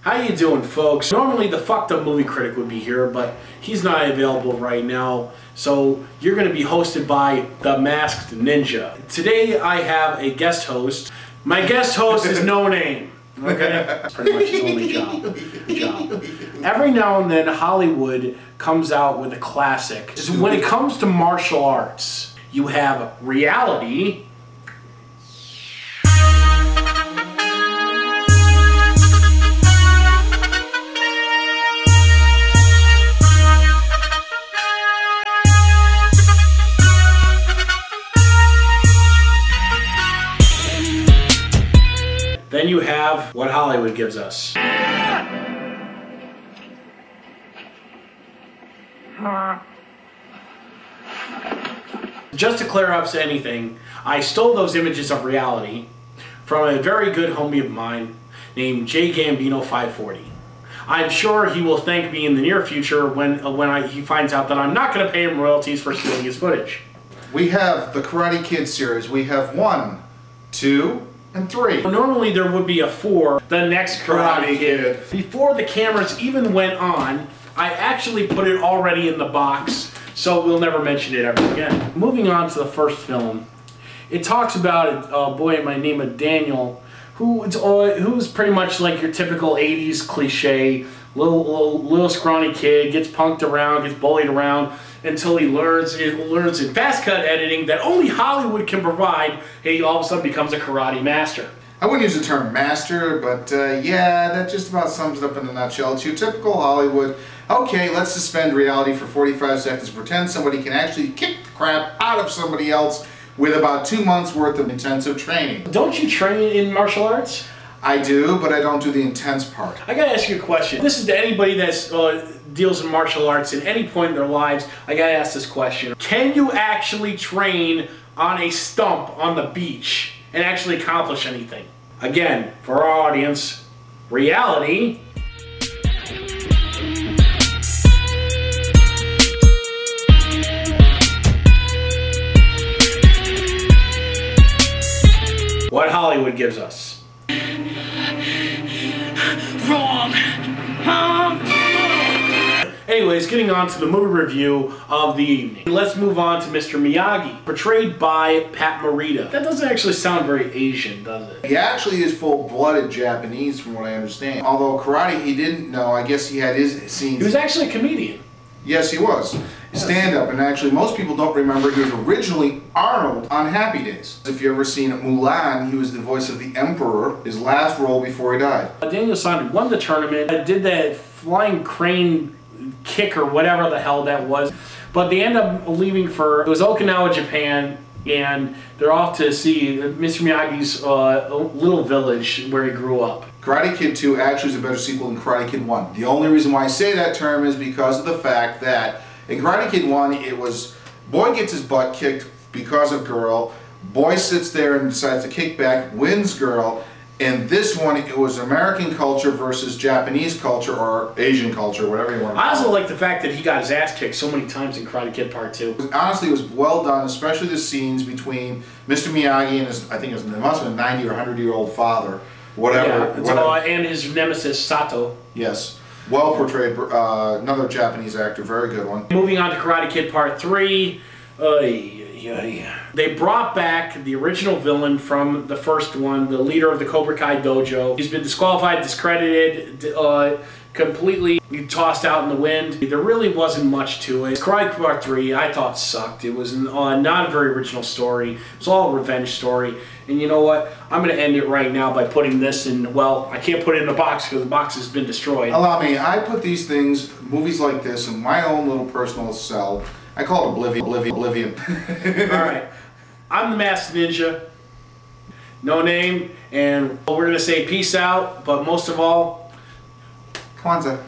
How you doing, folks? Normally the fucked up movie critic would be here, but he's not available right now. So you're going to be hosted by the Masked Ninja. Today I have a guest host. My guest host is No Name. Okay? That's pretty much his only job. Every now and then Hollywood comes out with a classic. So when it comes to martial arts, you have reality. Then you have what Hollywood gives us. Just to clear up anything, I stole those images of reality from a very good homie of mine named Gambino 540. I'm sure he will thank me in the near future when he finds out that I'm not going to pay him royalties for stealing his footage. We have the Karate Kid series. We have 1, 2, and 3. Normally there would be a 4, the next Karate Kid. Before the cameras even went on, I actually put it already in the box, so we'll never mention it ever again. Moving on to the first film, it talks about a boy by the name of Daniel, who's pretty much like your typical 80s cliche, little scrawny kid, gets punked around, gets bullied around, until he learns in fast cut editing that only Hollywood can provide. He all of a sudden becomes a karate master. I wouldn't use the term master, but yeah, that just about sums it up in a nutshell. It's your typical Hollywood. Okay, let's suspend reality for 45 seconds, pretend somebody can actually kick the crap out of somebody else with about 2 months worth of intensive training. Don't you train in martial arts? I do, but I don't do the intense part. I gotta ask you a question. This is to anybody that deals in martial arts at any point in their lives. I gotta ask this question. Can you actually train on a stump on the beach and actually accomplish anything? Again, for our audience, reality. What Hollywood gives us. Wrong. Anyways, getting on to the movie review of the evening. Let's move on to Mr. Miyagi, portrayed by Pat Morita. That doesn't actually sound very Asian, does it? He actually is full-blooded Japanese, from what I understand. Although karate, he didn't know. I guess he had his scenes. He was actually a comedian. Yes, he was. Stand-up, and actually most people don't remember he was originally Arnold on Happy Days. If you ever seen Mulan, he was the voice of the Emperor, his last role before he died. Daniel San won the tournament, did that flying crane kick or whatever the hell that was, but they end up leaving for, it was Okinawa, Japan, and they're off to see Mr. Miyagi's little village where he grew up. Karate Kid 2 actually is a better sequel than Karate Kid 1. The only reason why I say that term is because of the fact that in Karate Kid 1, it was boy gets his butt kicked because of girl, boy sits there and decides to kick back, wins girl. In this one, it was American culture versus Japanese culture or Asian culture, whatever you want to call it. I also like the fact that he got his ass kicked so many times in Karate Kid Part 2. Honestly, it was well done, especially the scenes between Mr. Miyagi and his, I think it must have been 90 or 100-year-old father, whatever. Yeah, and his nemesis, Sato. Yes. Well portrayed, another Japanese actor, very good one. Moving on to Karate Kid Part 3, they brought back the original villain from the first one, the leader of the Cobra Kai dojo. He's been disqualified, discredited, completely tossed out in the wind. There really wasn't much to it. Karate Kid Part 3, I thought sucked. It was not a very original story. It's all a revenge story. And you know what? I'm going to end it right now by putting this in, well, I can't put it in the box because the box has been destroyed. Allow me, I put these things, movies like this, in my own little personal cell. I call it Oblivion. Alright, I'm the Masked Ninja, No Name, and we're going to say peace out, but most of all, Kwanzaa.